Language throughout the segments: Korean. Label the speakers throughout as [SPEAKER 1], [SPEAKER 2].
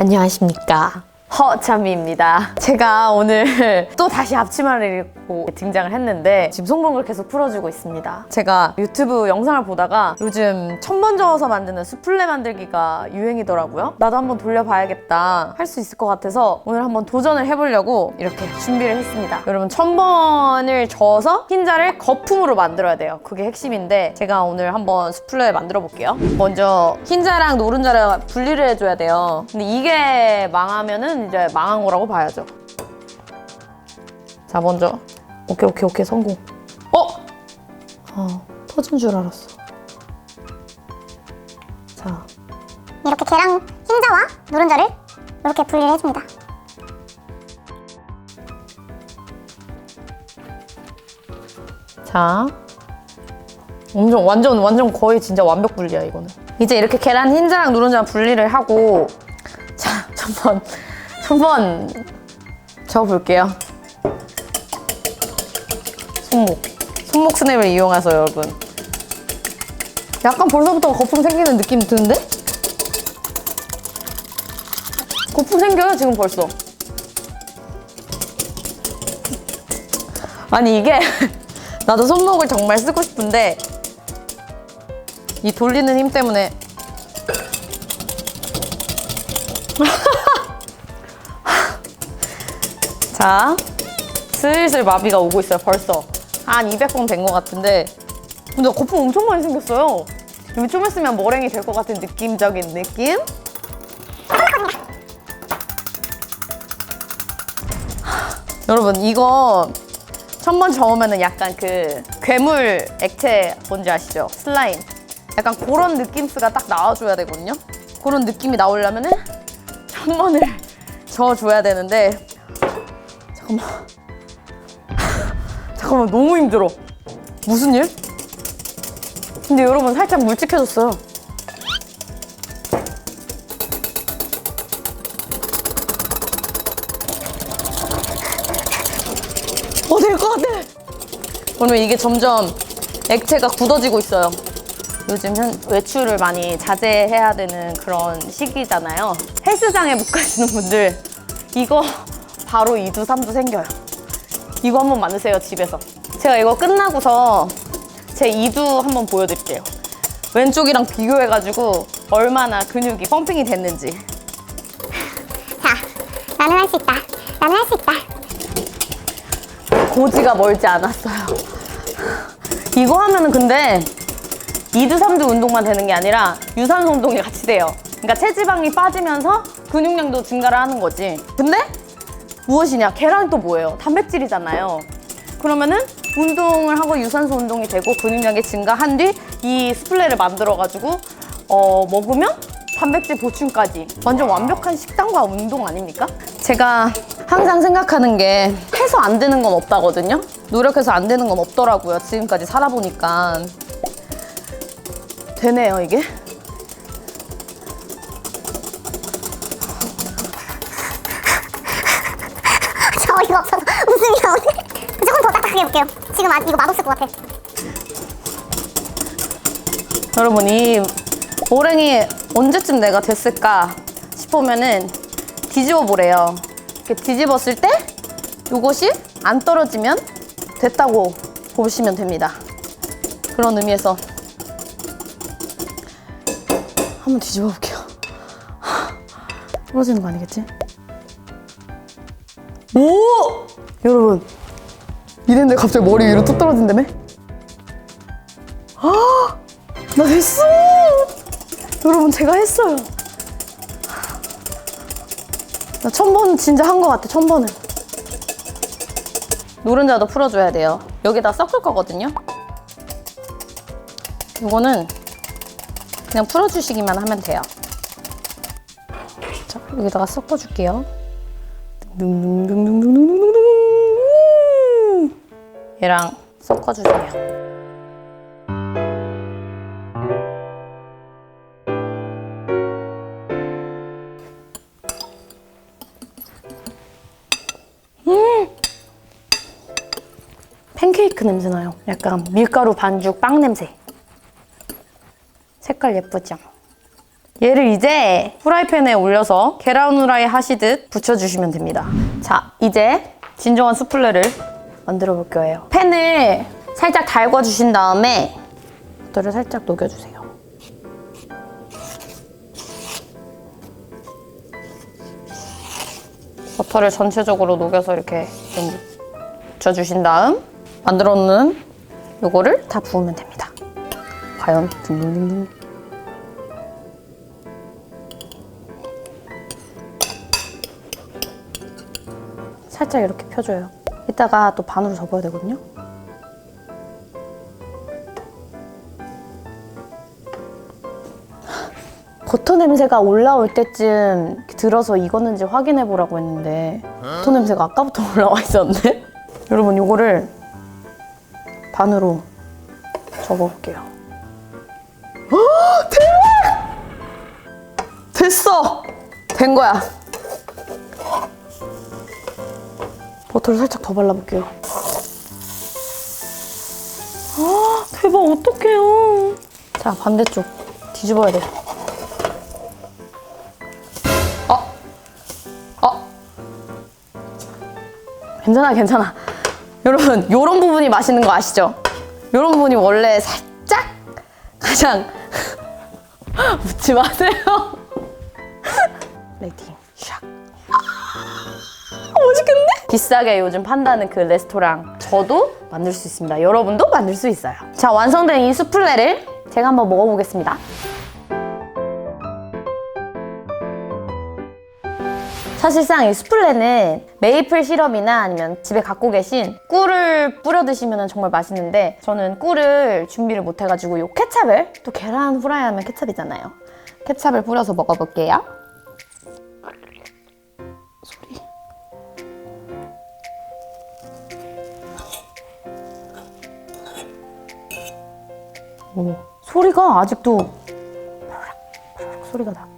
[SPEAKER 1] 안녕하십니까, 허참미입니다. 제가 오늘 또 다시 앞치마를 입고 등장을 했는데 지금 손목을 계속 풀어주고 있습니다. 제가 유튜브 영상을 보다가 요즘 천번 저어서 만드는 수플레 만들기가 유행이더라고요. 나도 한번 돌려봐야겠다, 할 수 있을 것 같아서 오늘 한번 도전을 해보려고 이렇게 준비를 했습니다. 여러분, 1000번을 저어서 흰자를 거품으로 만들어야 돼요. 그게 핵심인데 제가 오늘 한번 수플레 만들어 볼게요. 먼저 흰자랑 노른자를 분리를 해줘야 돼요. 근데 이게 망하면은 이제 망한 거라고 봐야죠. 자, 먼저 오케이 성공. 터진 줄 알았어. 자,
[SPEAKER 2] 이렇게 계랑 흰자와 노른자를 이렇게 분리를 해줍니다.
[SPEAKER 1] 자, 완전 거의 진짜 완벽 분리야, 이거는. 이제 이렇게 계란 흰자랑 노른자 분리를 하고, 자, 한번 저어볼게요. 손목 스냅을 이용해서, 여러분. 약간 벌써부터 거품 생기는 느낌 드는데? 거품 생겨요, 지금 벌써. 아니, 이게 나도 손목을 정말 쓰고 싶은데 이 돌리는 힘 때문에 자, 슬슬 마비가 오고 있어요. 벌써 한 200번 된 것 같은데, 근데 거품 엄청 많이 생겼어요. 좀 있으면 머랭이 될 것 같은 느낌적인 느낌? 여러분, 이거 1000번 저으면은 약간 그 괴물 액체 뭔지 아시죠? 슬라임. 약간 그런 느낌스가 딱 나와줘야 되거든요? 그런 느낌이 나오려면은 1000번을 저어줘야 되는데, 잠깐만, 너무 힘들어. 무슨 일? 근데 여러분, 살짝 mul쭉해졌어요. 될 것 같아. 그러면 이게 점점 액체가 굳어지고 있어요. 요즘 외출을 많이 자제해야 되는 그런 시기잖아요. 헬스장에 못 가시는 분들, 이거 바로 2두, 3두 생겨요. 이거 한번 만드세요, 집에서. 제가 이거 끝나고서 제 2두 한번 보여드릴게요. 왼쪽이랑 비교해가지고 얼마나 근육이 펌핑이 됐는지.
[SPEAKER 2] 자, 나는 할 수 있다. 나는 할 수 있다.
[SPEAKER 1] 고지가 멀지 않았어요. 이거 하면은 근데 2두, 3두 운동만 되는 게 아니라 유산소 운동이 같이 돼요. 그러니까 체지방이 빠지면서 근육량도 증가를 하는 거지. 근데 무엇이냐? 계란이 또 뭐예요? 단백질이잖아요. 그러면은 운동을 하고 유산소 운동이 되고 근육량이 증가한 뒤 이 스플레를 만들어가지고 먹으면 단백질 보충까지. 완전 완벽한 식단과 운동 아닙니까? 제가 항상 생각하는 게 해서 안 되는 건 없다거든요? 노력해서 안 되는 건 없더라고요. 지금까지 살아보니까. 되네요, 이게.
[SPEAKER 2] 저 어이가 없어서 웃음이 나오네. 조금 더 딱딱하게 해볼게요. 지금 이거 맛없을 것 같아.
[SPEAKER 1] 여러분, 이 모랭이 언제쯤 내가 됐을까 싶으면은 뒤집어 보래요. 이렇게 뒤집었을 때 이것이 안 떨어지면 됐다고 보시면 됩니다. 그런 의미에서 한번 뒤집어 볼게요. 떨어지는 거 아니겠지? 오! 여러분, 이랬는데 갑자기 머리 위로 뚝 떨어진다며? 나 됐어! 여러분, 제가 했어요. 나 1000번 진짜 한 것 같아, 1000번은. 노른자도 풀어줘야 돼요. 여기다 섞을 거거든요. 이거는 그냥 풀어주시기만 하면 돼요. 자, 여기다가 섞어줄게요. 얘랑 섞어주세요. 팬케이크 냄새 나요. 약간 밀가루 반죽 빵 냄새. 색깔 예쁘죠? 얘를 이제 프라이팬에 올려서 계란 후라이 하시듯 붙여주시면 됩니다. 자, 이제 진정한 수플레를 만들어 볼 거예요. 팬을 살짝 달궈주신 다음에 버터를 살짝 녹여주세요. 버터를 전체적으로 녹여서 이렇게 좀 묻혀주신 다음 만들어 놓은 요거를 다 부으면 됩니다. 과연 둥둥둥둥. 살짝 이렇게 펴줘요. 이따가 또 반으로 접어야 되거든요. 버터 냄새가 올라올 때쯤 들어서 익었는지 확인해 보라고 했는데 버터 냄새가 아까부터 올라와 있었는데? 여러분 이거를 반으로 접어볼게요. 대박! 됐어! 된 거야. 버터를 살짝 더 발라볼게요. 대박, 어떡해요. 자, 반대쪽 뒤집어야 돼. 괜찮아. 여러분, 요런 부분이 맛있는 거 아시죠? 요런 부분이 원래 살짝 가장 웃지 마세요. 레이팅 샥. 맛있겠네? 비싸게 요즘 판다는 그 레스토랑 저도 만들 수 있습니다. 여러분도 만들 수 있어요. 자, 완성된 이 수플레를 제가 한번 먹어보겠습니다. 사실상 이 수플레는 메이플 시럽이나 아니면 집에 갖고 계신 꿀을 뿌려 드시면 정말 맛있는데 저는 꿀을 준비를 못 해가지고 요 케찹을, 또 계란 후라이 하면 케찹이잖아요. 케찹을 뿌려서 먹어볼게요. 소리. 오, 소리가 아직도 소리가 나.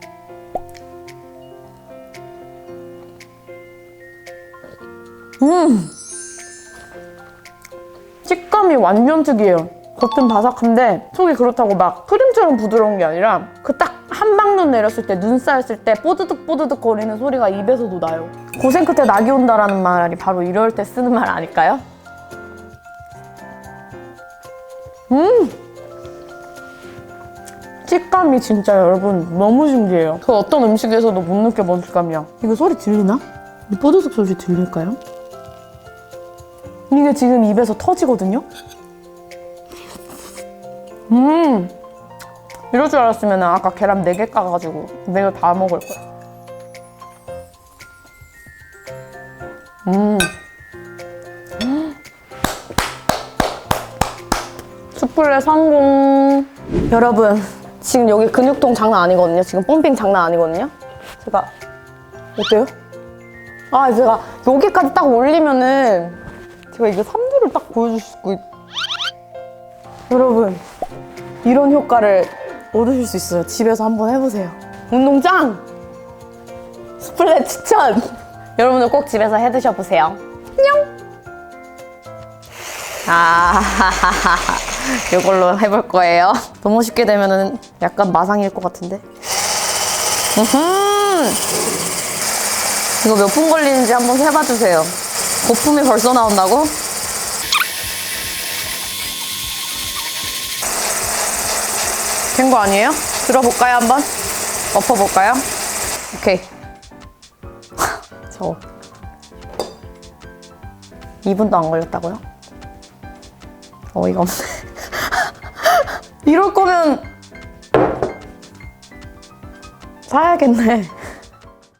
[SPEAKER 1] 식감이 완전 특이해요. 겉은 바삭한데 속이 그렇다고 막 크림처럼 부드러운 게 아니라 그 딱 한 방눈 내렸을 때, 눈 쌓였을 때 뽀드득 뽀드득 거리는 소리가 입에서도 나요. 고생 끝에 낙이 온다라는 말이 바로 이럴 때 쓰는 말 아닐까요? 식감이 진짜 여러분 너무 신기해요. 그 어떤 음식에서도 못 느껴본 식감이야. 이거 소리 들리나? 이 뽀드득 소리 들릴까요? 이게 지금 입에서 터지거든요? 이럴 줄 알았으면 아까 계란 4개 까가지고 4개 다 먹을 거야. 수플레 성공. 여러분, 지금 여기 근육통 장난 아니거든요. 지금 펌핑 장난 아니거든요. 제가 어때요? 제가 여기까지 딱 올리면은 제가 이게 삼두를 딱 보여줄 수 있고 여러분, 이런 효과를 얻으실 수 있어요. 집에서 한번 해보세요. 운동 짱! 수플레 추천! 여러분은 꼭 집에서 해 드셔보세요. 안녕! 이걸로 해볼 거예요. 너무 쉽게 되면은 약간 마상일 것 같은데. 이거 몇 분 걸리는지 한번 해봐주세요. 거품이 벌써 나온다고? 된 거 아니에요? 들어볼까요, 한번? 엎어볼까요? 오케이. 저 2분도 안 걸렸다고요? 어이가 없네. 이럴 거면 사야겠네.